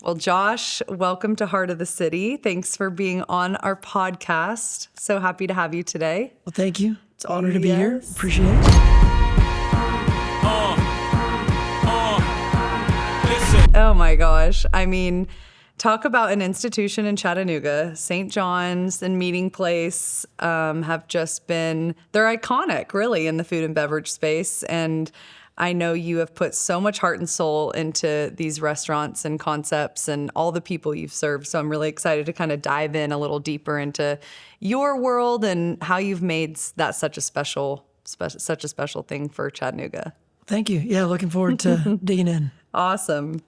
Well, Josh, welcome to Heart of the City. Thanks for being on our podcast. So happy to have you today. Well, thank you. It's an honor to be here. Yes. Appreciate it. Oh my gosh. I mean, talk about an institution in Chattanooga. St. John's and Meeting Place have just been, they're iconic really in the food and beverage space. And I know you have put so much heart and soul into these restaurants and concepts and all the people you've served. So I'm really excited to kind of dive in a little deeper into your world and how you've made that such a special thing for Chattanooga. Thank you. Yeah, looking forward to digging in. Awesome.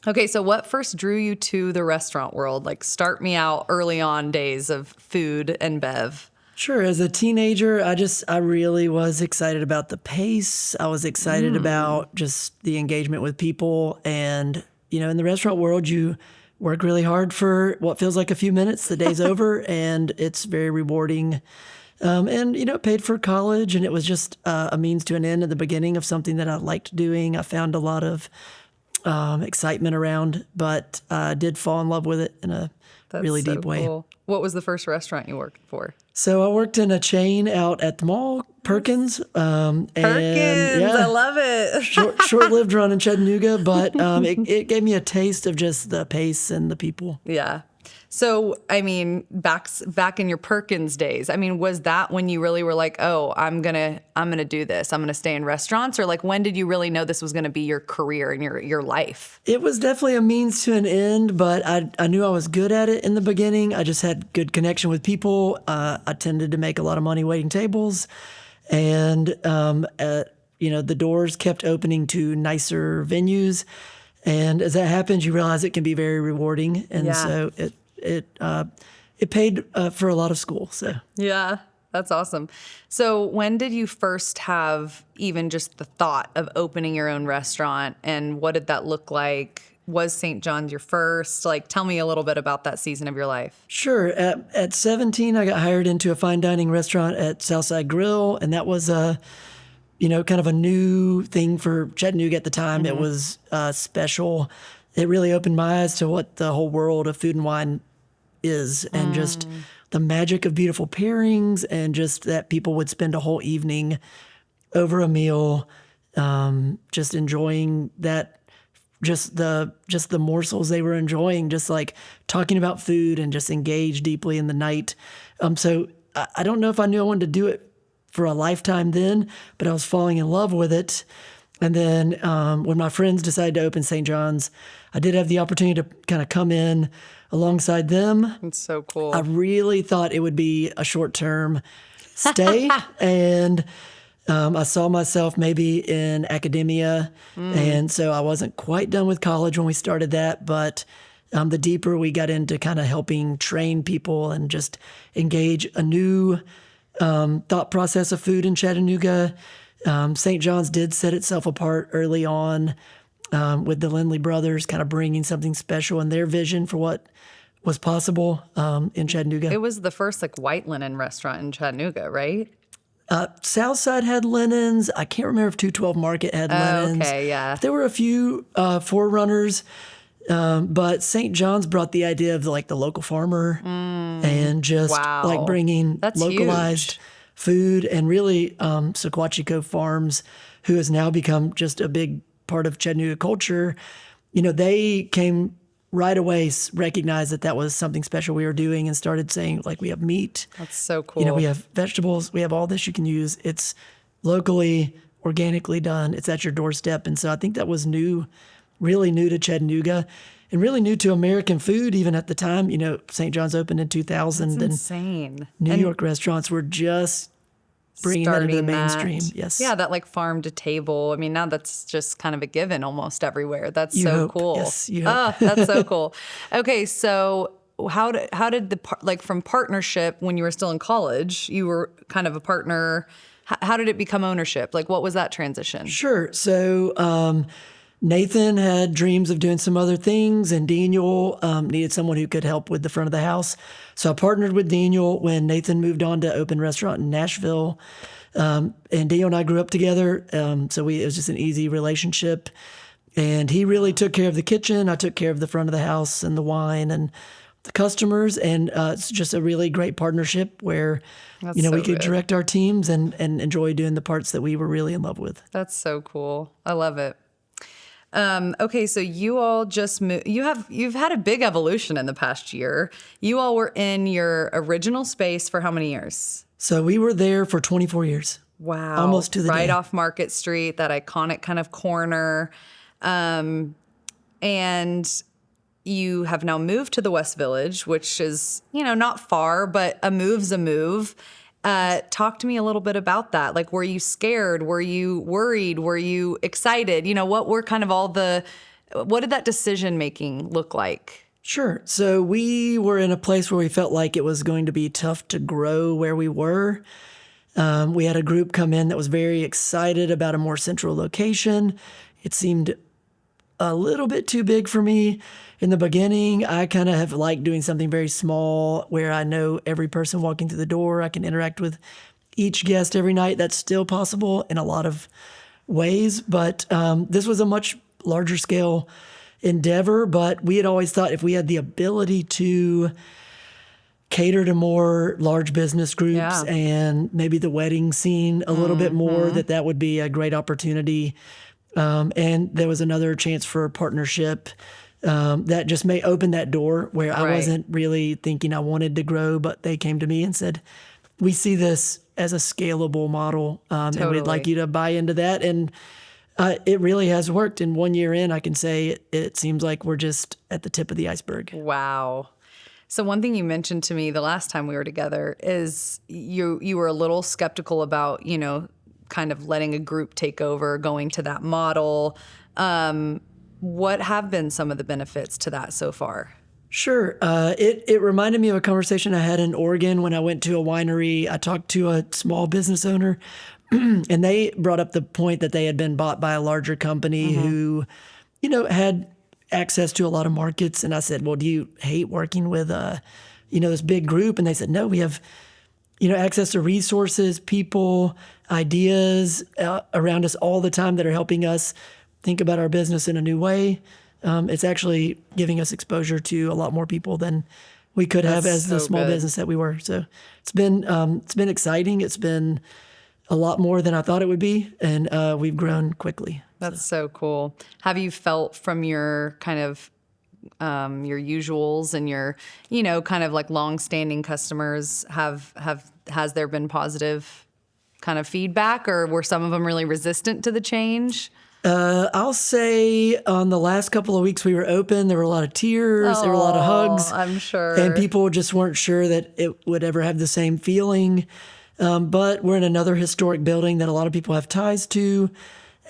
Okay, so what first drew you to the restaurant world? Like, start me out early on days of food and bev. Sure. As a teenager, I really was excited about the pace. I was excited about just the engagement with people. And, in the restaurant world, you work really hard for what feels like a few minutes. The day's over, and it's very rewarding. And, paid for college, and it was just a means to an end at the beginning of something that I liked doing. I found a lot of excitement around, but I did fall in love with it in a really deep way. Cool. What was the first restaurant you worked for? So I worked in a chain out at the mall, Perkins. Perkins, I love it. Short-lived run in Chattanooga, but it gave me a taste of just the pace and the people. Yeah. So, I mean, back in your Perkins days, I mean, was that when you really were like, oh, I'm gonna do this. I'm gonna stay in restaurants? Or like, when did you really know this was gonna be your career and your life? It was definitely a means to an end, but I knew I was good at it in the beginning. I just had good connection with people. I tended to make a lot of money waiting tables, and the doors kept opening to nicer venues. And as that happens, you realize it can be very rewarding, and so it paid for a lot of school. So yeah, that's awesome. So when did you first have even just the thought of opening your own restaurant, and what did that look like? Was St. John's your first? Like, tell me a little bit about that season of your life. Sure. At 17, I got hired into a fine dining restaurant at Southside Grill, and that was kind of a new thing for Chattanooga at the time. Mm-hmm. It was special. It really opened my eyes to what the whole world of food and wine is, and just the magic of beautiful pairings, and just that people would spend a whole evening over a meal, just enjoying that, just the morsels they were enjoying, just like talking about food and just engage deeply in the night. So I don't know if I knew I wanted to do it for a lifetime then, but I was falling in love with it. And then when my friends decided to open St. John's, I did have the opportunity to kind of come in alongside them. It's so cool. I really thought it would be a short-term stay. And I saw myself maybe in academia. And so I wasn't quite done with college when we started that. But the deeper we got into kind of helping train people and just engage a new thought process of food in Chattanooga, St. John's did set itself apart early on with the Lindley brothers kind of bringing something special in their vision for what was possible in Chattanooga. It was the first like white linen restaurant in Chattanooga, right? Southside had linens. I can't remember if 212 Market had linens. Okay, yeah. There were a few forerunners, but St. John's brought the idea of like the local farmer and just like bringing localized food, and really Sequatchie Farms, who has now become just a big part of Chattanooga culture. They came right away, recognized that was something special we were doing, and started saying, like, we have meat. That's so cool. We have vegetables. We have all this you can use. It's locally, organically done. It's at your doorstep. And so I think that was new, really new to Chattanooga, and really new to American food even at the time. St. John's opened in 2000. That's insane. New York restaurants were just bringing that into the mainstream. Yes. Yeah, that like farm to table. I mean, now that's just kind of a given almost everywhere. That's cool. Yes, you hope. That's so cool. Okay, so how did from partnership when you were still in college, you were kind of a partner. How did it become ownership? Like, what was that transition? Sure. So Nathan had dreams of doing some other things, and Daniel needed someone who could help with the front of the house. So I partnered with Daniel when Nathan moved on to open a restaurant in Nashville. And Daniel and I grew up together, so it was just an easy relationship. And he really took care of the kitchen. I took care of the front of the house and the wine and the customers. And it's just a really great partnership where, That's we so could good. direct our teams and enjoy doing the parts that we were really in love with. That's so cool. I love it. Okay, so you all just moved. You've had a big evolution in the past year. You all were in your original space for how many years? So we were there for 24 years. Wow. Almost to the right day. off Market Street, that iconic kind of corner. And you have now moved to the West Village, which is, not far, but a move's a move. Talk to me a little bit about that. Like, were you scared? Were you worried? Were you excited? What were kind of what did that decision making look like? Sure. So we were in a place where we felt like it was going to be tough to grow where we were. We had a group come in that was very excited about a more central location. It seemed a little bit too big for me in the beginning. I kind of have liked doing something very small where I know every person walking through the door. I can interact with each guest every night. That's still possible in a lot of ways, but this was a much larger scale endeavor. But we had always thought if we had the ability to cater to more large business groups Yeah. and maybe the wedding scene a little bit more, that would be a great opportunity. And there was another chance for a partnership that just may open that door where I Right. wasn't really thinking I wanted to grow, but they came to me and said, we see this as a scalable model, and we'd like Totally. you to buy into that. And it really has worked. And 1 year in, I can say it seems like we're just at the tip of the iceberg. Wow. So one thing you mentioned to me the last time we were together is you were a little skeptical about, kind of letting a group take over, going to that model. What have been some of the benefits to that so far? Sure. It reminded me of a conversation I had in Oregon when I went to a winery. I talked to a small business owner, and they brought up the point that they had been bought by a larger company who, had access to a lot of markets. And I said, well, do you hate working with, this big group? And they said, no, we have, access to resources, people, ideas around us all the time that are helping us think about our business in a new way. It's actually giving us exposure to a lot more people than we could have That's as the so small good. business that we were. So it's been exciting. It's been a lot more than I thought it would be, and we've grown quickly. That's so cool. Have you felt from your kind of your usuals and your, kind of like long-standing customers, has there been positive kind of feedback, or were some of them really resistant to the change? I'll say on the last couple of weeks we were open, there were a lot of tears, there were a lot of hugs. I'm sure. And people just weren't sure that it would ever have the same feeling. But we're in another historic building that a lot of people have ties to.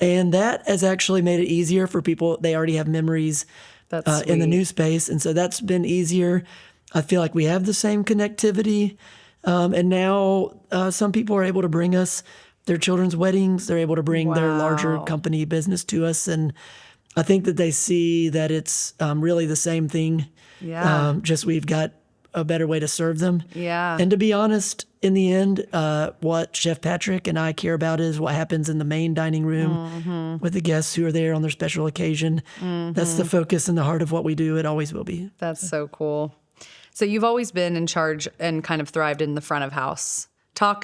And that has actually made it easier for people. They already have memories That's in the sweet. new space. And so that's been easier. I feel like we have the same connectivity. And now some people are able to bring us their children's weddings. They're able to bring their larger Wow. company business to us. And I think that they see that it's really the same thing. Yeah. Just we've got a better way to serve them. Yeah. And to be honest, in the end, what Chef Patrick and I care about is what happens in the main dining room with the guests who are there on their special occasion. That's the focus and the heart of what we do. It always will be. That's so cool. So you've always been in charge and kind of thrived in the front of house. Talk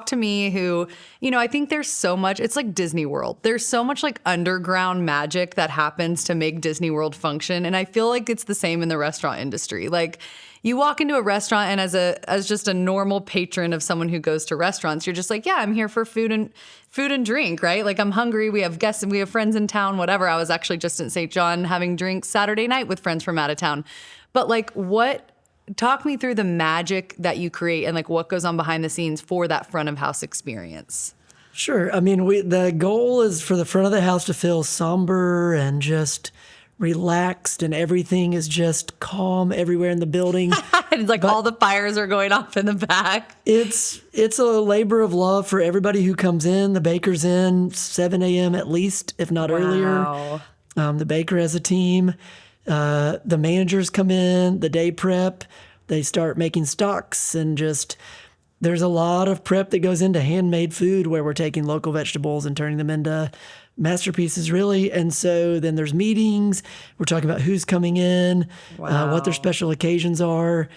to me who, I think there's so much, it's like Disney World. There's so much like underground magic that happens to make Disney World function. And I feel like it's the same in the restaurant industry. Like you walk into a restaurant and as just a normal patron of someone who goes to restaurants, you're just like, yeah, I'm here for food and drink, right? Like I'm hungry. We have guests and we have friends in town, whatever. I was actually just in St. John having drinks Saturday night with friends from out of town. But like talk me through the magic that you create and like what goes on behind the scenes for that front of house experience. Sure. I mean, the goal is for the front of the house to feel somber and just relaxed, and everything is just calm everywhere in the building. It's like all the fires are going off in the back. It's a labor of love for everybody who comes in. The baker's in 7 a.m. at least, if not earlier. Wow. The baker has a team. The managers come in, the day prep, they start making stocks, and just there's a lot of prep that goes into handmade food where we're taking local vegetables and turning them into masterpieces, really. And so then there's meetings. We're talking about who's coming in, what their Wow. special occasions are.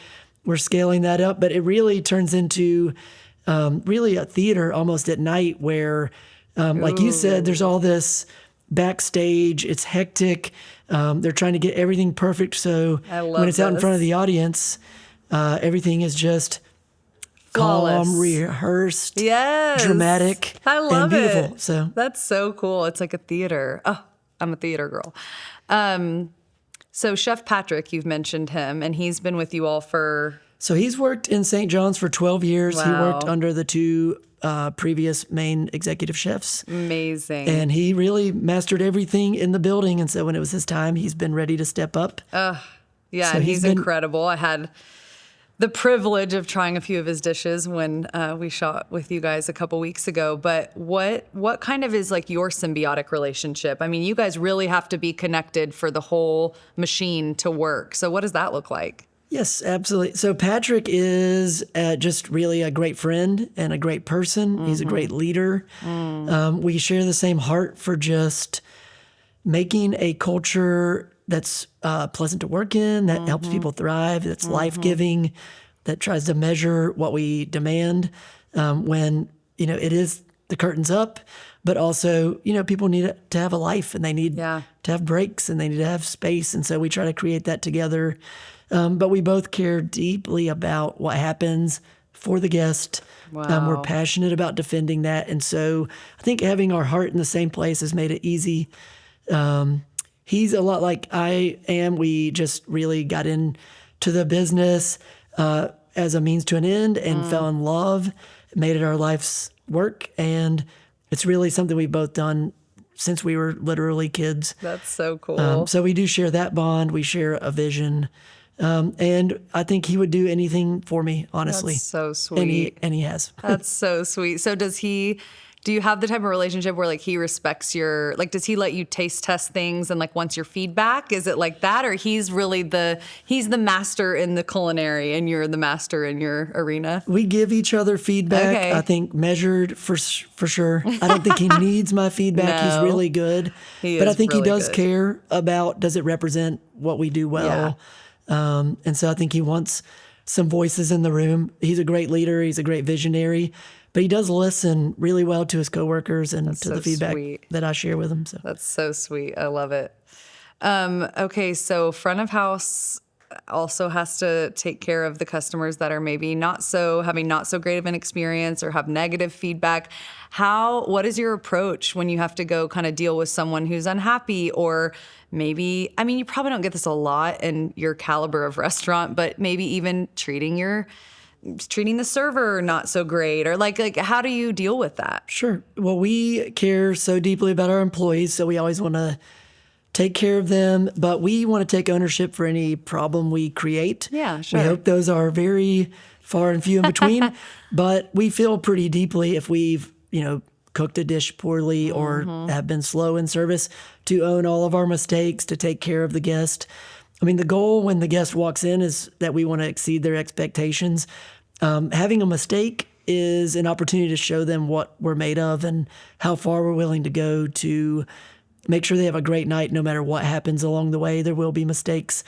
We're scaling that up, but it really turns into really a theater almost at night where, like you said, there's all this backstage. It's hectic. They're trying to get everything perfect. So I when love it's out in front of this. the audience, everything is just Flawless. calm, rehearsed, Yes. dramatic, I and love beautiful. it. So That's so cool. It's like a theater. Oh, I'm a theater girl. So Chef Patrick, you've mentioned him, and he's been with you all for, he's worked in St. John's for 12 years. He worked wow, under the two previous main executive chefs. amazing. And he really mastered everything in the building. And so when it was his time, he's been ready to step up. Yeah, So and he's he's been- incredible. I had the privilege of trying a few of his dishes when we shot with you guys a couple weeks ago. But what kind of is like your symbiotic relationship? I mean, you guys really have to be connected for the whole machine to work. So what does that look like? Yes, absolutely. So Patrick is just really a great friend and a great person. He's a great leader. We share the same heart for just making a culture that's pleasant to work in, that helps people thrive, that's life-giving, that tries to measure what we demand when, it is the curtain's up, but also, people need to have a life and they need Yeah. to have breaks and they need to have space. And so we try to create that together. But we both care deeply about what happens for the guest. We're Wow. passionate about defending that. And so I think having our heart in the same place has made it easy. He's a lot like I am. We just really got into the business as a means to an end and fell in love, made it our life's work. And it's really something we've both done since we were literally kids. That's so cool. So we do share that bond. We share a vision. And I think he would do anything for me, honestly. That's so And sweet. he has. That's so sweet. So do you have the type of relationship where like he respects does he let you taste test things and like wants your feedback? Is it like that? Or he's really he's the master in the culinary and you're the master in your arena? We give each other feedback. Okay. I think measured for sure. I don't think he needs my feedback. He's No. really good. He But I is think really he does good. care about, does it represent what we do well? And so I think he wants some voices in the room. He's a great leader. He's a great visionary. But he does listen really well to his coworkers and to so the feedback sweet. that I share with him. So That's so sweet. I love it. Okay, so front of house also has to take care of the customers that are maybe having not so great of an experience or have negative feedback. What is your approach when you have to go kind of deal with someone who's unhappy or maybe, I mean, you probably don't get this a lot in your caliber of restaurant, but maybe even treating the server not so great or like how do you deal with that? sure. Well, we care so deeply about our employees, so we always want to take care of them, but we want to take ownership for any problem we create. Yeah, sure. We hope those are very far and few in between, but we feel pretty deeply if we've, cooked a dish poorly or have been slow in service to own all of our mistakes, to take care of the guest. I mean, the goal when the guest walks in is that we want to exceed their expectations. Having a mistake is an opportunity to show them what we're made of and how far we're willing to go to make sure they have a great night no matter what happens along the way. There will be mistakes.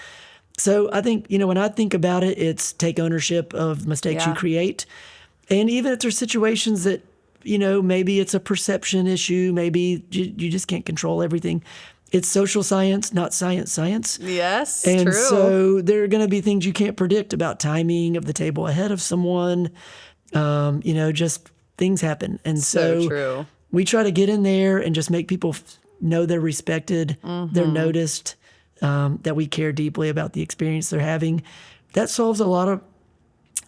So I think, when I think about it, it's take ownership of mistakes you Yeah. create. And even if there's situations that, maybe it's a perception issue, maybe you just can't control everything. It's social science, not science. Yes, And true. so there are going to be things you can't predict about timing of the table ahead of someone. Just things happen. And So so true. we try to get in there and just make people know they're respected, they're noticed, that we care deeply about the experience they're having. That solves a lot of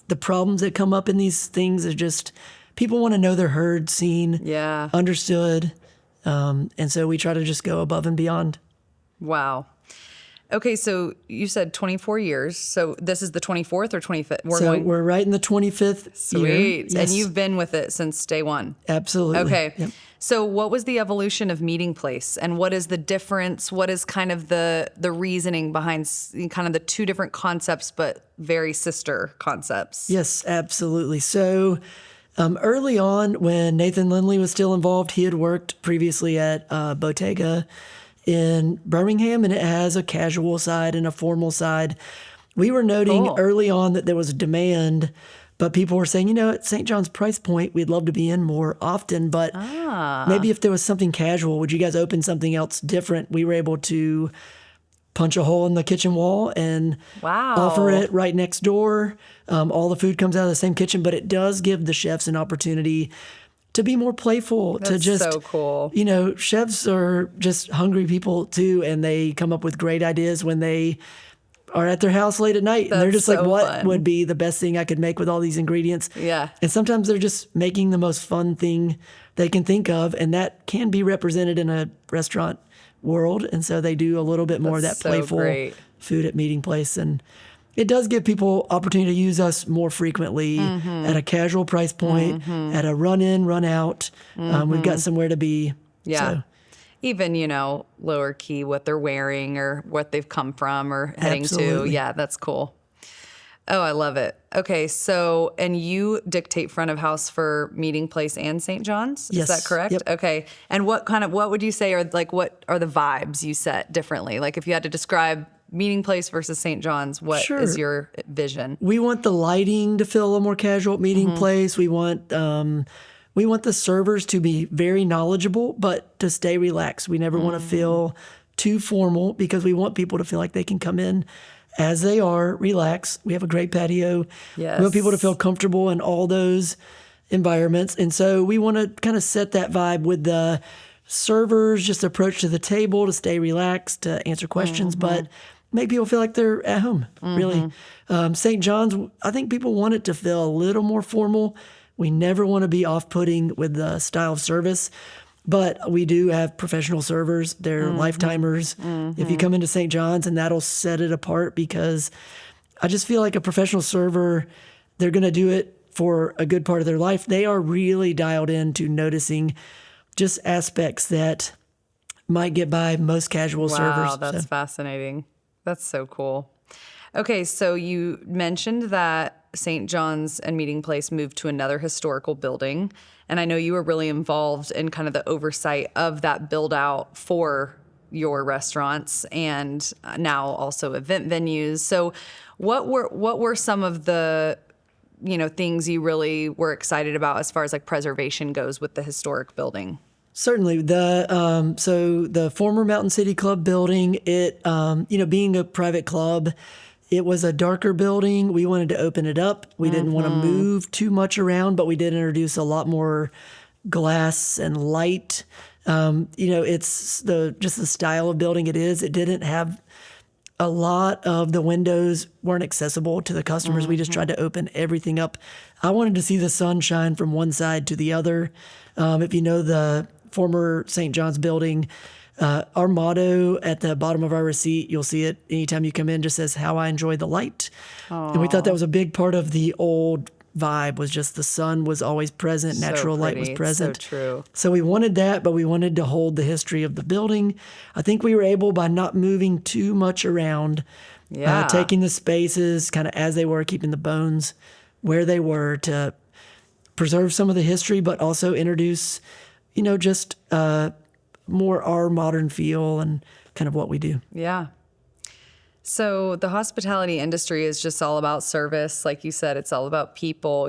the problems that come up in these things. Is just people want to know they're heard, seen, Yeah. understood. And so we try to just go above and beyond. Wow. Okay, so you said 24 years. So this is the 24th or 25th? We're right in the 25th year. Sweet. Yes, And you've been with it since day one. absolutely. Okay. Yep. So what was the evolution of Meeting Place and what is the difference? What is kind of the reasoning behind kind of the two different concepts, but very sister concepts? Yes, absolutely. So Early on, when Nathan Lindley was still involved, he had worked previously at Bottega in Birmingham, and it has a casual side and a formal side. We were noting Cool. early on that there was a demand, but people were saying, at St. John's price point, we'd love to be in more often, but maybe if there was something casual, would you guys open something else different? We were able to punch a hole in the kitchen wall and Wow. offer it right next door. All the food comes out of the same kitchen, but it does give the chefs an opportunity to be more playful, to That's just, so cool. Chefs are just hungry people too, and they come up with great ideas when they are at their house late at night. And they're That's just like, so what fun. would be the best thing I could make with all these ingredients? Yeah. And sometimes they're just making the most fun thing they can think of, and that can be represented in a restaurant world. And so they do a little bit more That's of that so playful great. food at Meeting Place. And it does give people opportunity to use us more frequently at a casual price point, at a run in, run out. We've got somewhere to be. Yeah. So, Even, lower key, what they're wearing or what they've come from or heading to. Absolutely. Yeah, that's cool. Oh, I love it. Okay, so, and you dictate front of house for Meeting Place and St. John's? Yes. Is that correct? Yep. Okay. And what would you say are what are the vibes you set differently? Like if you had to describe Meeting Place versus St. John's, what is Sure. your vision? we want the lighting to feel a more casual at Meeting Place. We want the servers to be very knowledgeable, but to stay relaxed. We never want to feel too formal because we want people to feel like they can come in as they are, relax. We have a great patio. Yes. We want people to feel comfortable in all those environments. And so we want to kind of set that vibe with the servers, just approach to the table to stay relaxed, to answer questions, but make people feel like they're at home, really. St. John's, I think people want it to feel a little more formal. We never want to be off-putting with the style of service, but we do have professional servers. They're lifetimers. If you come into St. John's, and that'll set it apart because I just feel like a professional server, they're going to do it for a good part of their life. They are really dialed into noticing just aspects that might get by most casual servers. Wow, that's So, fascinating. That's so cool. Okay, so you mentioned that St. John's and Meeting Place moved to another historical building. And I know you were really involved in kind of the oversight of that build out for your restaurants and now also event venues. So what were some of the things you really were excited about as far as like preservation goes with the historic building? certainly, the former Mountain City Club building, it being a private club, it was a darker building. We wanted to open it up. We didn't want to move too much around, but we did introduce a lot more glass and light. It's just the style of building it is. It didn't have a lot of the windows weren't accessible to the customers. We just tried to open everything up. I wanted to see the sun shine from one side to the other. If you know the former St. John's building, our motto at the bottom of our receipt, you'll see it anytime you come in, just says, "How I enjoy the light." And we thought that was a big part of the old vibe, was just the sun was always present, natural light was pretty. It's present. so true. So we wanted that, but we wanted to hold the history of the building. I think we were able, by not moving too much around, Yeah. taking the spaces kind of as they were, keeping the bones where they were, to preserve some of the history, but also introduce, just more our modern feel and kind of what we do. Yeah. So the hospitality industry is just all about service. Like you said, it's all about people.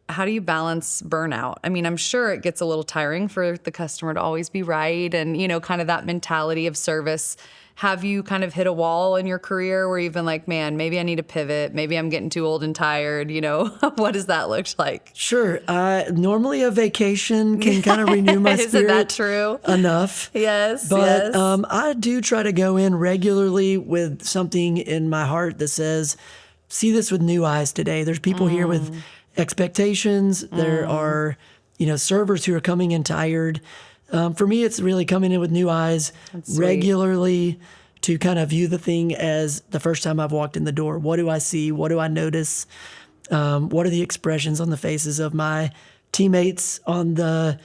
How do you balance burnout? I mean, I'm sure it gets a little tiring for the customer to always be right and, kind of that mentality of service. Have you kind of hit a wall in your career where you've been like, man, maybe I need to pivot. Maybe I'm getting too old and tired. What does that look like? Sure. Normally a vacation can kind of renew my spirit. Isn't that true? Enough. Yes, But yes. I do try to go in regularly with something in my heart that says, see this with new eyes today. There's people here with expectations. There are, servers who are coming in tired. For me, it's really coming in with new eyes sweet. regularly to kind of view the thing as the first time I've walked in the door. What do I see? What do I notice? What are the expressions on the faces of my teammates, on the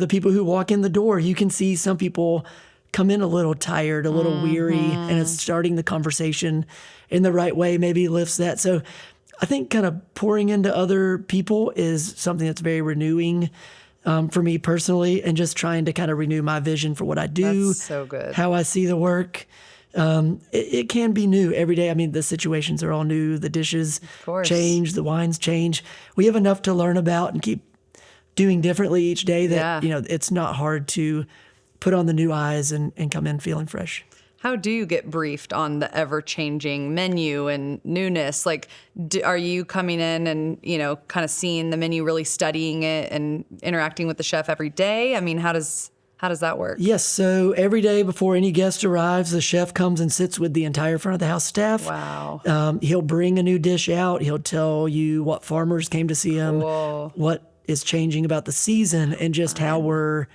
people who walk in the door? You can see some people come in a little tired, a little weary, and it's starting the conversation in the right way, maybe lifts that. So I think kind of pouring into other people is something that's very renewing for me personally, and just trying to kind of renew my vision for what I do, That's so good. how I see the work. It can be new every day. I mean, the situations are all new. The dishes course. change, the wines change. We have enough to learn about and keep doing differently each day that, Yeah. it's not hard to put on the new eyes and come in feeling fresh. How do you get briefed on the ever-changing menu and newness? Like, are you coming in and, kind of seeing the menu, really studying it and interacting with the chef every day? I mean, how does that work? Yes. So every day before any guest arrives, the chef comes and sits with the entire front of the house staff. Wow. He'll bring a new dish out. He'll tell you what farmers came to see him, Cool. what is changing about the season, and just how we're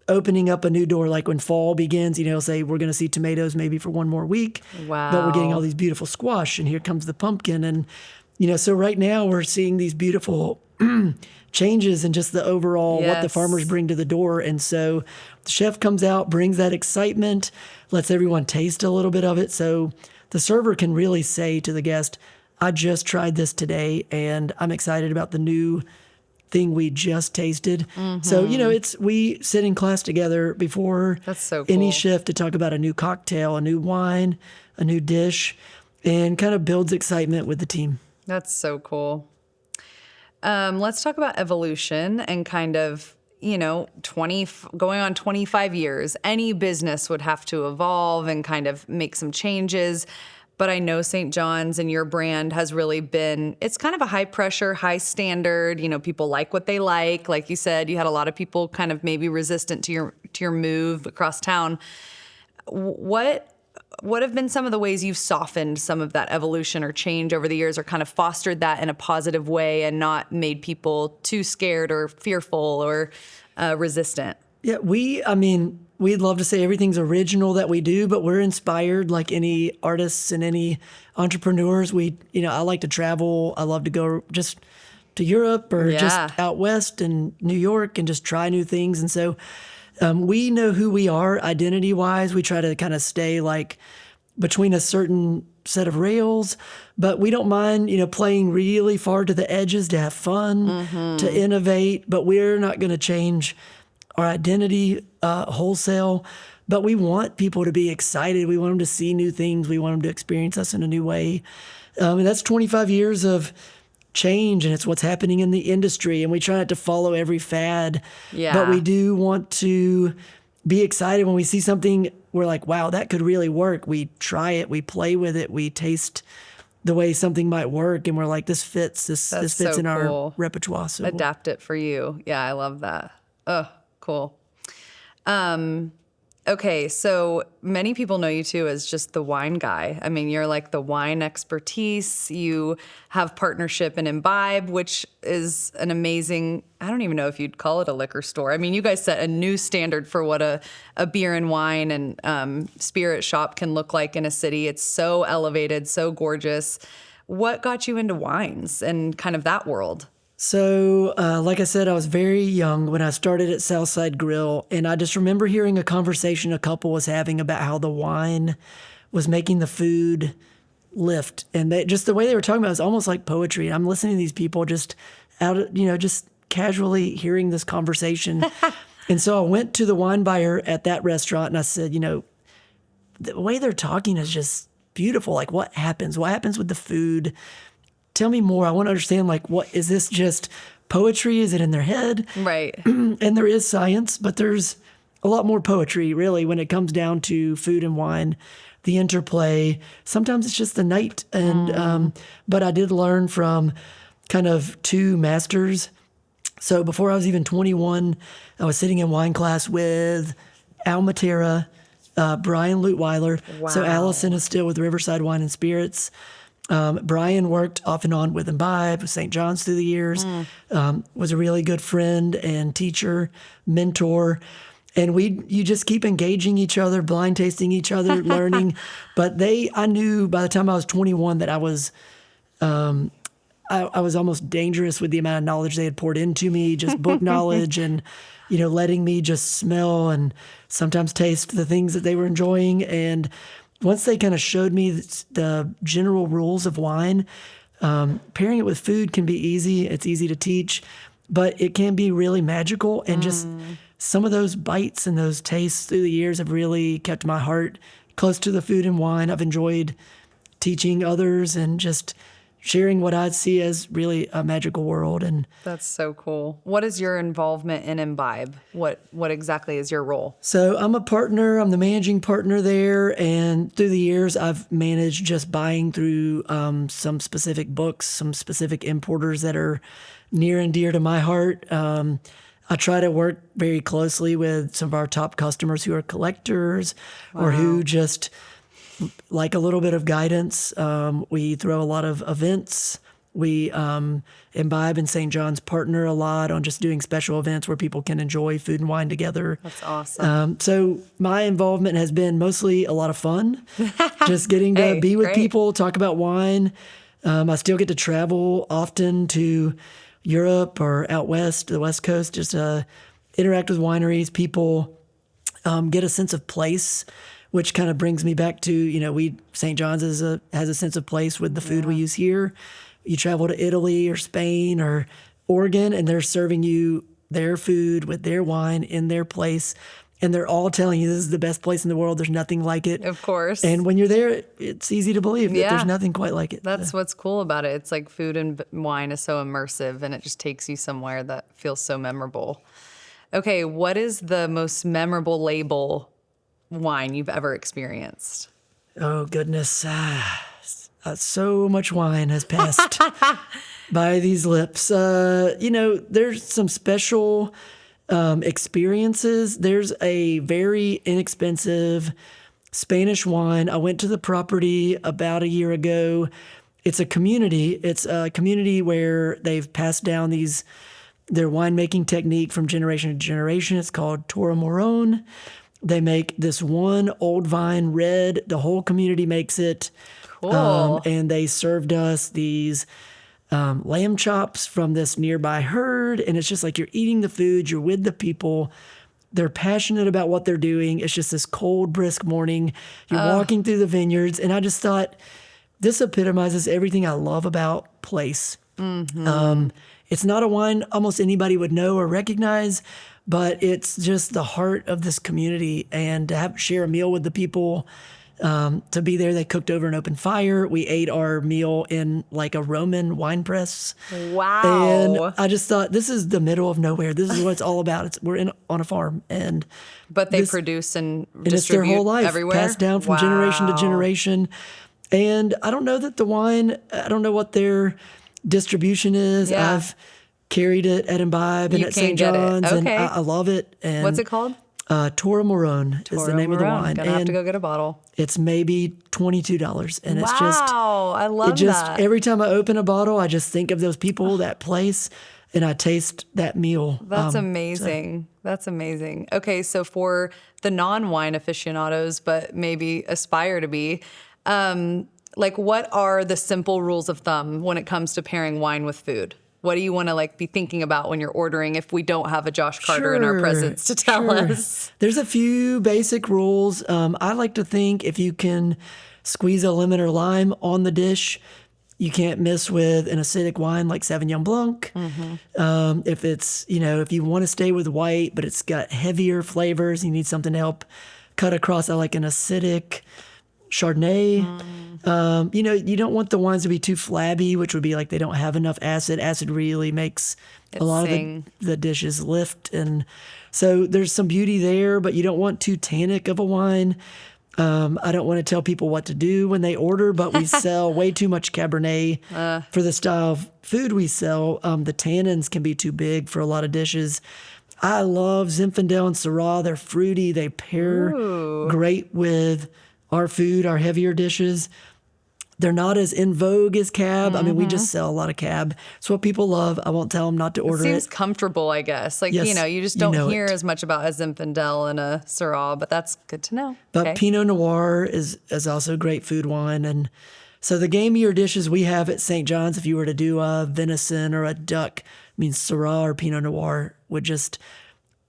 opening up a new door. Like when fall begins, he'll say, we're going to see tomatoes maybe for one more week. Wow. But we're getting all these beautiful squash, and here comes the pumpkin. And, so right now we're seeing these beautiful changes in just the overall what the Yes. farmers bring to the door. And so the chef comes out, brings that excitement, lets everyone taste a little bit of it. So the server can really say to the guest, I just tried this today and I'm excited about the new thing we just tasted. So, we sit in class together before That's so any cool. shift to talk about a new cocktail, a new wine, a new dish, and kind of builds excitement with the team. That's so cool. Let's talk about evolution and kind of, going on 25 years. Any business would have to evolve and kind of make some changes. But I know St. John's and your brand has really been, it's kind of a high pressure, high standard. People like what they like. Like you said, you had a lot of people kind of maybe resistant to your move across town. What have been some of the ways you've softened some of that evolution or change over the years, or kind of fostered that in a positive way and not made people too scared or fearful or resistant? Yeah, we'd love to say everything's original that we do, but we're inspired like any artists and any entrepreneurs. I like to travel. I love to go just to Europe or Yeah. just out west and New York and just try new things. And so we know who we are identity-wise. We try to kind of stay like between a certain set of rails, but we don't mind, playing really far to the edges to have fun, to innovate, but we're not going to change our identity wholesale. But we want people to be excited. We want them to see new things. We want them to experience us in a new way. And that's 25 years of change, and it's what's happening in the industry, and we try not to follow every fad. Yeah. But we do want to be excited when we see something. We're like, wow, that could really work. We try it, we play with it, we taste the way something might work, and we're like, this fits. This fits so in our cool. repertoire. So Adapt it for you. Yeah, I love that. Oh, cool. Okay, so many people know you too as just the wine guy. I mean, you're like the wine expertise. You have partnership in Imbibe, which is an amazing, I don't even know if you'd call it a liquor store. I mean, you guys set a new standard for what a beer and wine and spirit shop can look like in a city. It's so elevated, so gorgeous. What got you into wines and kind of that world? So, like I said, I was very young when I started at Southside Grill, and I just remember hearing a conversation a couple was having about how the wine was making the food lift. And just the way they were talking about it was almost like poetry. I'm listening to these people just just casually hearing this conversation. And so I went to the wine buyer at that restaurant and I said, the way they're talking is just beautiful. Like, what happens? What happens with the food? Tell me more. I want to understand, like, what is this just poetry? Is it in their head? Right. And there is science, but there's a lot more poetry, really, when it comes down to food and wine, the interplay. Sometimes it's just the night. And but I did learn from kind of two masters. So before I was even 21, I was sitting in wine class with Al Matera, Brian Lutweiler. Wow. So Allison is still with Riverside Wine and Spirits. Brian worked off and on with Imbibe, with St. John's through the years, was a really good friend and teacher, mentor. And you just keep engaging each other, blind tasting each other, learning. But I knew by the time I was 21 that I was almost dangerous with the amount of knowledge they had poured into me, just book knowledge and, letting me just smell and sometimes taste the things that they were enjoying. And once they kind of showed me the general rules of wine, pairing it with food can be easy. It's easy to teach, but it can be really magical. And just some of those bites and those tastes through the years have really kept my heart close to the food and wine. I've enjoyed teaching others and just sharing what I see as really a magical world. And That's so cool. What is your involvement in Imbibe? What exactly is your role? so I'm a partner. I'm the managing partner there. And through the years, I've managed just buying through some specific books, some specific importers that are near and dear to my heart. I try to work very closely with some of our top customers who are collectors or who just like a little bit of guidance. We throw a lot of events. We Imbibe and St. John's partner a lot on just doing special events where people can enjoy food and wine together. That's awesome. So my involvement has been mostly a lot of fun, just getting to Hey, be with great. people, talk about wine. I still get to travel often to Europe or out west, the West Coast, just interact with wineries, people, get a sense of place, which kind of brings me back to, St. John's has a sense of place with the food we use here. You travel to Italy or Spain or Oregon, and they're serving you their food with their wine in their place. And they're all telling you this is the best place in the world. There's nothing like it. Of course. And when you're there, it's easy to believe that there's nothing quite like it. That's what's cool about it. It's like food and wine is so immersive, and it just takes you somewhere that feels so memorable. Okay, what is the most memorable label wine you've ever experienced? Oh, goodness. So much wine has passed by these lips. There's some special experiences. There's a very inexpensive Spanish wine. I went to the property about a year ago. It's a community. It's a community where they've passed down their winemaking technique from generation to generation. It's called Torre Morone. They make this one old vine red. The whole community makes it. Cool. And they served us these lamb chops from this nearby herd. And it's just like you're eating the food, you're with the people. They're passionate about what they're doing. It's just this cold, brisk morning. You're walking through the vineyards. And I just thought, this epitomizes everything I love about place. It's not a wine almost anybody would know or recognize, but it's just the heart of this community. And to share a meal with the people, to be there, they cooked over an open fire. We ate our meal in like a Roman wine press. Wow. And I just thought, this is the middle of nowhere. This is what it's all about. We're on a farm. But they produce and it's their distribute whole life, everywhere? passed down from generation to Wow. generation. And I don't know that the wine, I don't know what their distribution is. Yeah. I've carried it at Imbibe and You at can St. get it. John's, and Okay. I love it. And What's it called? Torre Morone is the name of the wine. Gonna have And to go get a bottle. it's maybe $22. And it's Wow, I love that. every time I open a bottle, I just think of those people, that place, and I taste that meal. That's amazing. That's amazing. Okay, so for the non-wine aficionados, but maybe aspire to be, what are the simple rules of thumb when it comes to pairing wine with food? What do you want to be thinking about when you're ordering if we don't have a Josh Carter in our presence to tell us? There's a few basic rules. I like to think if you can squeeze a lemon or lime on the dish, you can't miss with an acidic wine like Sauvignon Blanc. If it's, if you want to stay with white, but it's got heavier flavors, you need something to help cut across. I like an acidic Chardonnay. You don't want the wines to be too flabby, which would be like they don't have enough acid. Acid really makes a lot of the dishes lift. And so there's some beauty there, but you don't want too tannic of a wine. I don't want to tell people what to do when they order, but we sell way too much Cabernet for the style of food we sell. The tannins can be too big for a lot of dishes. I love Zinfandel and Syrah. They're fruity. They pair great with our food, our heavier dishes. They're not as in vogue as Cab. I mean, we just sell a lot of Cab. It's what people love. I won't tell them not to order Seems it. comfortable, I guess. Yes, you just don't hear it. as much about a Zinfandel and a Syrah, but that's good to know. But Okay. Pinot Noir is also great food wine. And so the gamier dishes we have at St. John's, if you were to do a venison or a duck, Syrah or Pinot Noir would just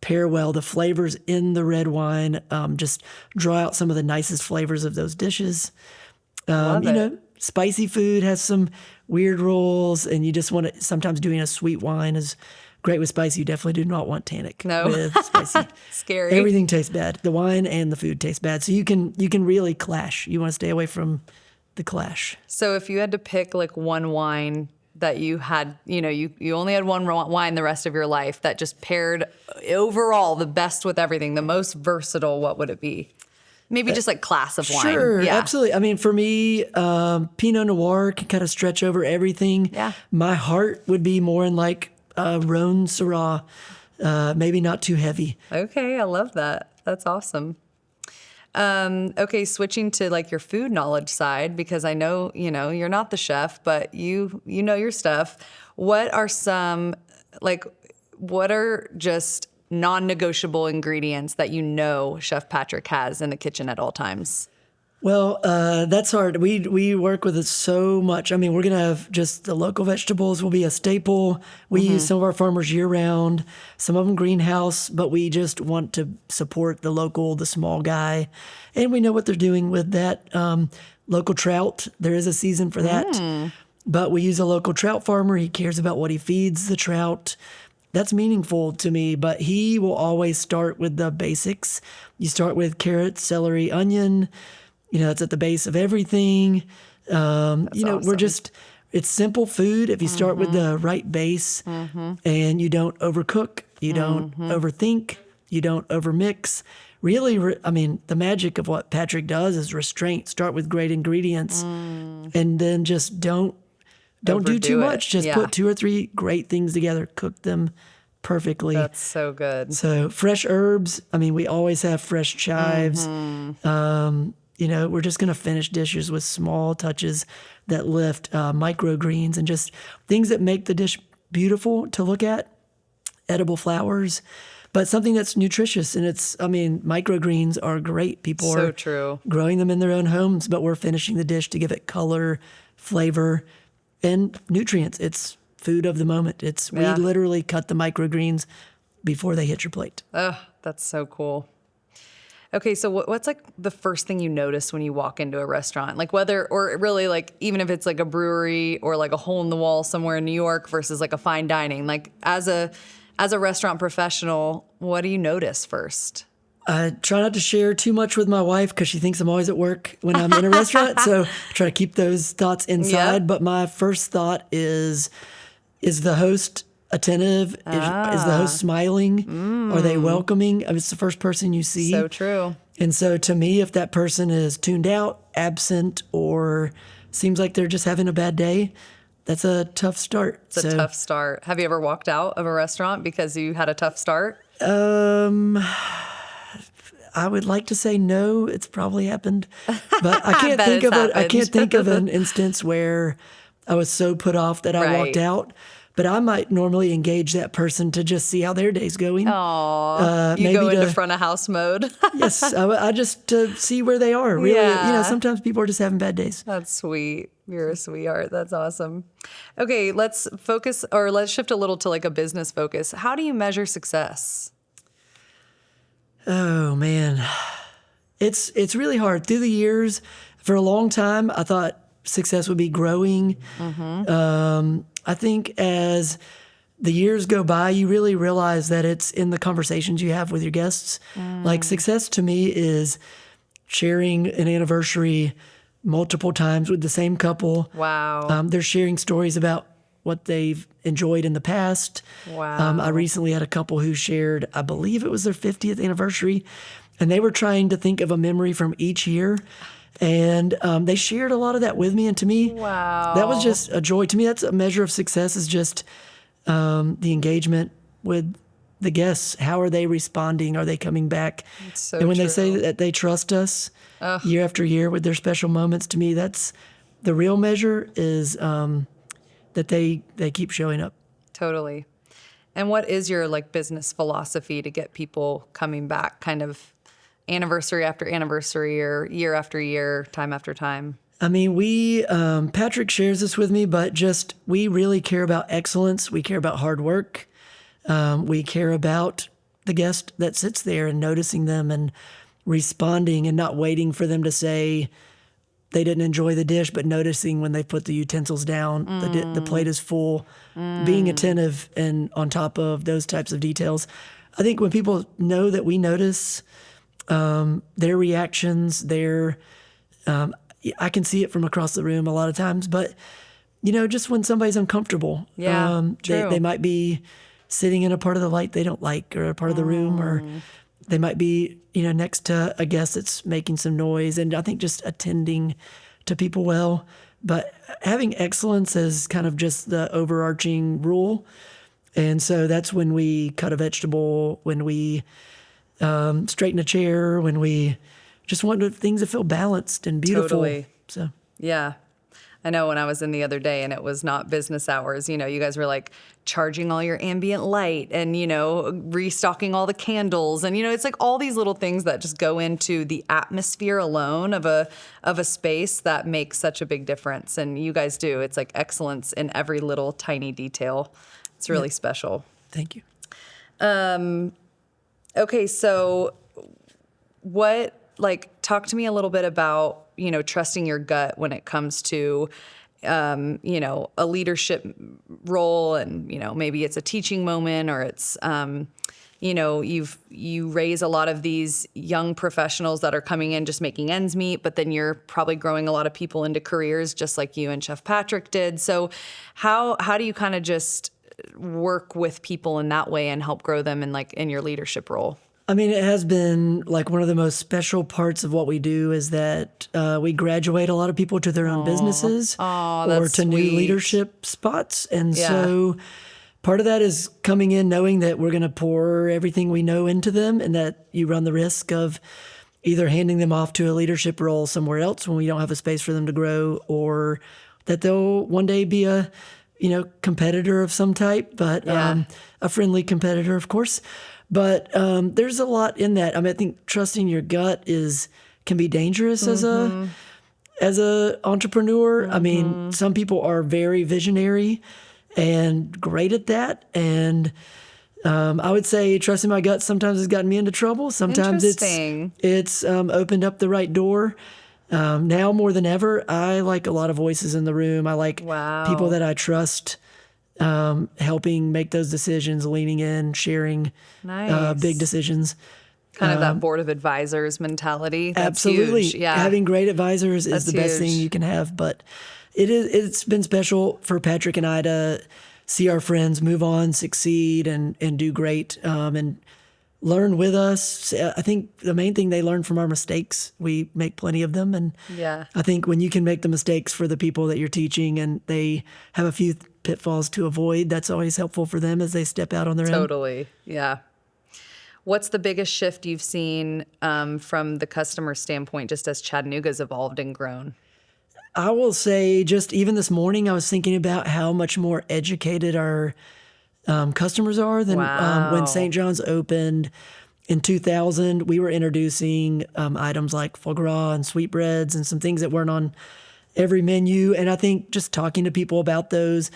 pair well. The flavors in the red wine just draw out some of the nicest flavors of those dishes. Love it. Spicy food has some weird rules, and you just want to, sometimes doing a sweet wine is great with spicy. You definitely do not want tannic No. with spicy. Scary. Everything tastes bad. The wine and the food taste bad. So you can really clash. You want to stay away from the clash. So if you had to pick like one wine that you had, you only had one wine the rest of your life that just paired overall the best with everything, the most versatile, what would it be? Maybe just like class of wine. Sure, Yeah. absolutely. I mean, for me, Pinot Noir can kind of stretch over everything. Yeah. My heart would be more in like Rhone Syrah, maybe not too heavy. Okay, I love that. That's awesome. Okay, switching to like your food knowledge side, because I know, you're not the chef, but you know your stuff. What are just non-negotiable ingredients that Chef Patrick has in the kitchen at all times? Well, that's hard. We work with it so much. I mean, we're going to have just the local vegetables will be a staple. We use some of our farmers year round, some of them greenhouse, but we just want to support the local, the small guy. And we know what they're doing with that. Local trout, there is a season for that. But we use a local trout farmer. He cares about what he feeds the trout. That's meaningful to me, but he will always start with the basics. You start with carrot, celery, onion. It's at the base of everything. Awesome. It's simple food if you start with the right base and you don't overcook, you don't overthink, you don't overmix. Really, the magic of what Patrick does is restraint. Start with great ingredients and then just don't do too much. Just put 2 or 3 great things together, cook them perfectly. That's so good. So fresh herbs. We always have fresh chives. We're just going to finish dishes with small touches that lift microgreens and just things that make the dish beautiful to look at, edible flowers, but something that's nutritious. And microgreens are great. People So are true. growing them in their own homes, but we're finishing the dish to give it color, flavor, and nutrients. It's food of the moment. We literally cut the microgreens before they hit your plate. Oh, that's so cool. Okay, so what's like the first thing you notice when you walk into a restaurant? Like even if it's like a brewery or like a hole in the wall somewhere in New York versus like a fine dining, like as a restaurant professional, what do you notice first? I try not to share too much with my wife because she thinks I'm always at work when I'm in a restaurant. So I try to keep those thoughts inside. Yep. But my first thought is the host attentive? Is the host smiling? Are they welcoming? It's the first person you see. So true. And so to me, if that person is tuned out, absent, or seems like they're just having a bad day, that's a tough start. It's a tough start. Have you ever walked out of a restaurant because you had a tough start? I would like to say no. It's probably happened, but I can't bet think it's of it. I happened. can't think of an instance where I was so put off that I walked Right. out. But I might normally engage that person to just see how their day's going. Aw, you go into front of house mode. Yes, I just to see where they are. Really, Yeah. sometimes people are just having bad days. That's sweet. You're a sweetheart. That's awesome. Okay, let's shift a little to like a business focus. How do you measure success? Oh man, it's really hard. Through the years, for a long time, I thought success would be growing. I think as the years go by, you really realize that it's in the conversations you have with your guests. Like success to me is sharing an anniversary multiple times with the same couple. Wow. They're sharing stories about what they've enjoyed in the past. Wow. I recently had a couple who shared, I believe it was their 50th anniversary, and they were trying to think of a memory from each year. And they shared a lot of that with me. And to me, Wow. that was just a joy. To me, that's a measure of success, is just the engagement with the guests. How are they responding? Are they coming back? It's so and when they true. say that they trust us year after year with their special moments, to me, that's the real measure, is that they keep showing up. Totally. And what is your like business philosophy to get people coming back, kind of anniversary after anniversary or year after year, time after time? We Patrick shares this with me, but just we really care about excellence. We care about hard work. We care about the guest that sits there and noticing them and responding and not waiting for them to say they didn't enjoy the dish, but noticing when they put the utensils down, the plate is full, being attentive and on top of those types of details. I think when people know that we notice their reactions, I can see it from across the room a lot of times, but just when somebody's uncomfortable, true. they might be sitting in a part of the light they don't like, or a part of the room, or they might be, next to a guest that's making some noise. And I think just attending to people well, but having excellence as kind of just the overarching rule. And so that's when we cut a vegetable, when we straighten a chair, when we just want things to feel balanced and beautiful. Totally. So Yeah. I know when I was in the other day and it was not business hours, you guys were like charging all your ambient light and, restocking all the candles. And, it's like all these little things that just go into the atmosphere alone of a space that makes such a big difference. And you guys do. It's like excellence in every little tiny detail. It's really special. Thank you. Okay, so talk to me a little bit about, trusting your gut when it comes to, a leadership role and, maybe it's a teaching moment or it's, you raise a lot of these young professionals that are coming in just making ends meet, but then you're probably growing a lot of people into careers just like you and Chef Patrick did. So how do you kind of just work with people in that way and help grow them in your leadership role? I mean, it has been like one of the most special parts of what we do is that we graduate a lot of people to their own businesses or to new leadership spots. And so part of that is coming in knowing that we're going to pour everything we know into them and that you run the risk of either handing them off to a leadership role somewhere else when we don't have a space for them to grow, or that they'll one day be a competitor of some type, but a friendly competitor, of course. But there's a lot in that. I mean, I think trusting your gut can be dangerous as a entrepreneur. I mean, some people are very visionary and great at that. And I would say trusting my gut sometimes has gotten me into trouble. Sometimes it's opened up the right door. Now more than ever, I like a lot of voices in the room. I like people that I trust helping make those decisions, leaning in, sharing big decisions. Kind of that board of advisors mentality. That's absolutely. Huge. Yeah. Having great advisors is the best huge. thing you can have. But it's been special for Patrick and I to see our friends move on, succeed, and do great, and learn with us. I think the main thing they learn from our mistakes. We make plenty of them. And I think when you can make the mistakes for the people that you're teaching and they have a few pitfalls to avoid, that's always helpful for them as they step out on their own. Totally. Yeah. What's the biggest shift you've seen from the customer standpoint, just as Chattanooga's evolved and grown? I will say just even this morning, I was thinking about how much more educated our customers are than when St. John's opened in 2000. We were introducing items like foie gras and sweetbreads and some things that weren't on every menu. And I think just talking to people about those,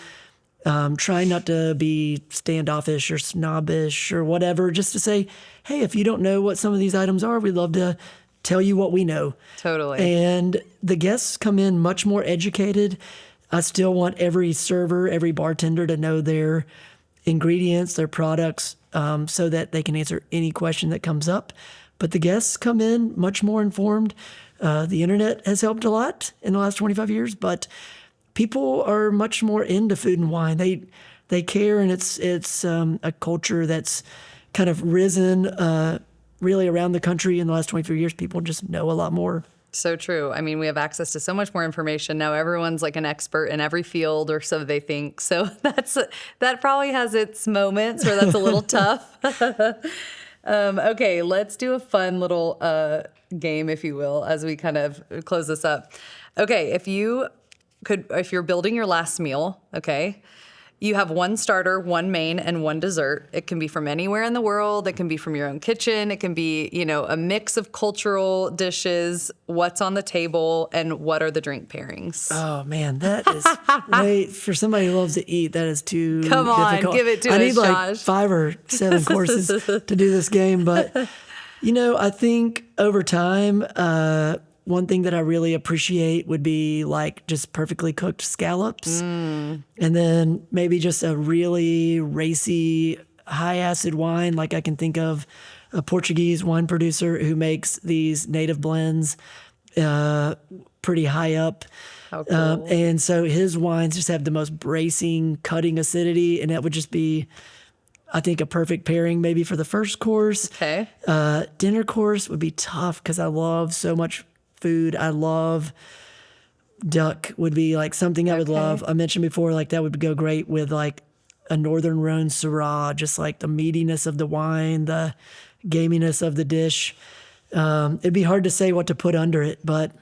trying not to be standoffish or snobbish or whatever, just to say, hey, if you don't know what some of these items are, we'd love to tell you what we know. Totally. And the guests come in much more educated. I still want every server, every bartender to know their ingredients, their products, so that they can answer any question that comes up. But the guests come in much more informed. The internet has helped a lot in the last 25 years, but people are much more into food and wine. They care, and it's a culture that's kind of risen really around the country in the last 23 years. People just know a lot more. So true. I mean, we have access to so much more information now. Everyone's like an expert in every field, or so they think. So that probably has its moments where that's a little tough. Okay, let's do a fun little game, if you will, as we kind of close this up. Okay, if you're building your last meal, okay, You have one starter, one main, and one dessert. It can be from anywhere in the world. It can be from your own kitchen. It can be, a mix of cultural dishes, what's on the table, and what are the drink pairings. Oh man, that is for somebody who loves to eat, that is too Come on, difficult. give it to I us, need like Josh. 5 or 7 courses to do this game. But, I think over time, one thing that I really appreciate would be like just perfectly cooked scallops. And then maybe just a really racy, high acid wine. Like I can think of a Portuguese wine producer who makes these native blends pretty high up. How cool. And so his wines just have the most bracing, cutting acidity. And that would just be, I think, a perfect pairing maybe for the first course. Okay. Dinner course would be tough because I love so much food. I love duck would be like something I would love. I mentioned before, like that would go great with like a Northern Rhone Syrah, just like the meatiness of the wine, the gaminess of the dish. It'd be hard to say what to put under it, but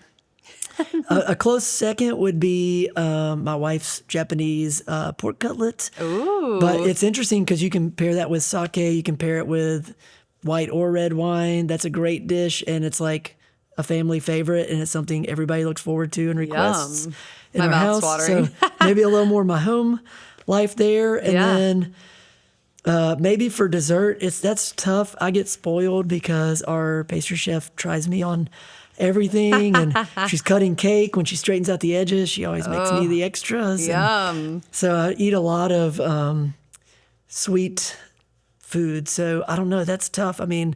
a close second would be my wife's Japanese pork cutlet. Ooh. But it's interesting because you can pair that with sake. You can pair it with white or red wine. That's a great dish, and it's like a family favorite, and it's something everybody looks forward to and requests Yum. in My our mouth's house. watering. So maybe a little more my home life there, and then maybe for dessert, that's tough. I get spoiled because our pastry chef tries me on everything, and she's cutting cake. When she straightens out the edges, she always makes me the extras. Yum. So I eat a lot of sweet food. So I don't know. That's tough. I mean,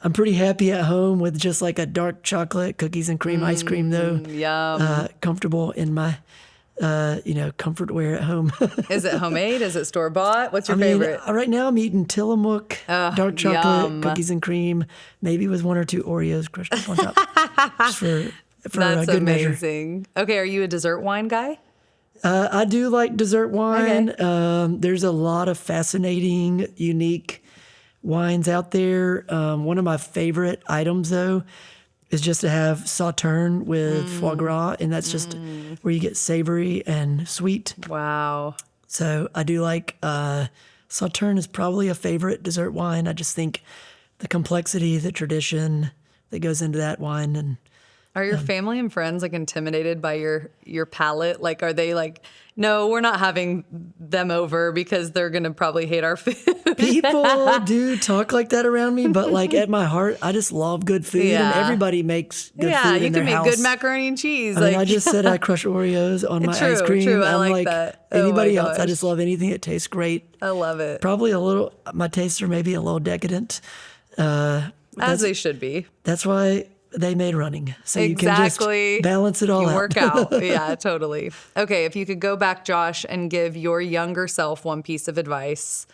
I'm pretty happy at home with just like a dark chocolate cookies and cream ice cream, though. Yum. Comfortable in my, comfort wear at home. Is it homemade? Is it store bought? What's your favorite? Right now I'm eating Tillamook dark chocolate yum. cookies and cream, maybe with 1 or 2 Oreos crushed up on top, just for That's a good measure. amazing. Okay, are you a dessert wine guy? I do like dessert wine. There's a lot of fascinating, unique wines out there. One of my favorite items, though, is just to have Sauterne with foie gras, and that's just where you get savory and sweet. Wow. So I do like Sauterne is probably a favorite dessert wine. I just think the complexity, the tradition that goes into that wine, and Are your family and friends like intimidated by your palate? Like, are they like, no, we're not having them over because they're gonna probably hate our food? people do talk like that around me, but like at my heart, I just love good food, and Yeah. everybody makes good Yeah, food you in can their make house. good macaroni and cheese. I mean, I just said I crush Oreos on my ice cream. True. I I'm like that. Oh my anybody else. I gosh. just love anything that tastes great. I love it. Probably a little. My tastes are maybe a little decadent. As they should be. That's why they made running, so you Exactly. can just balance it all You out. work out. Yeah, totally. Okay, if you could go back, Josh, and give your younger self one piece of advice,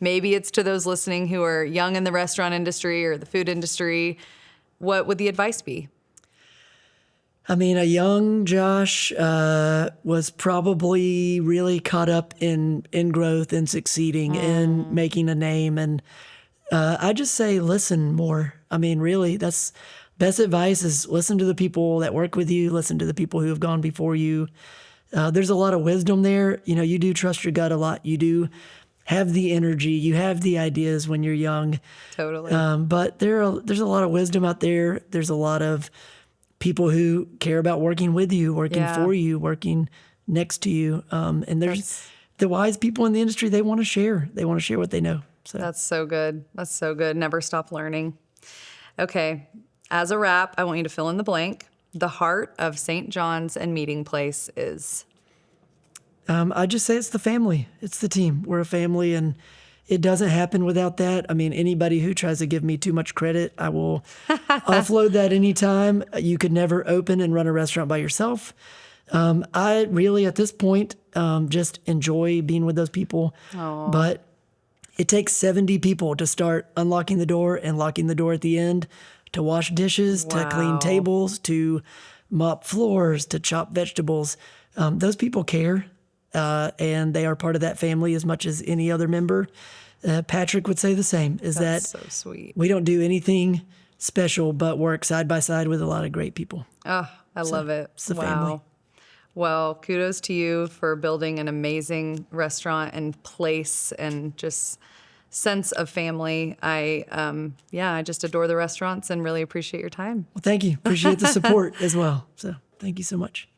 maybe it's to those listening who are young in the restaurant industry or the food industry, what would the advice be? I mean, a young Josh was probably really caught up in growth and succeeding and making a name. And I just say, listen more. I mean, really, that's best advice is listen to the people that work with you, listen to the people who have gone before you. There's a lot of wisdom there. You do trust your gut a lot. You do have the energy. You have the ideas when you're young. Totally. But there's a lot of wisdom out there. There's a lot of people who care about working with you, working for you, working next to you. And there's the wise people in the industry. They want to share. They want to share what they know. So That's so good. That's so good. Never stop learning. Okay. As a wrap, I want you to fill in the blank. The heart of St. John's and Meeting Place is? I just say it's the family. It's the team. We're a family, and it doesn't happen without that. I mean, anybody who tries to give me too much credit, I will offload that anytime. You could never open and run a restaurant by yourself. I really, at this point, just enjoy being with those people. Aww. But it takes 70 people to start unlocking the door and locking the door at the end, to wash dishes, to clean Wow. tables, to mop floors, to chop vegetables. Those people care, and they are part of that family as much as any other member. Patrick would say the same, is That's that so sweet. we don't do anything special but work side by side with a lot of great people. Oh, I love it. it's the Wow. family. Well, kudos to you for building an amazing restaurant and place and just sense of family. I just adore the restaurants and really appreciate your time. Well, thank you. Appreciate the support as well. So thank you so much.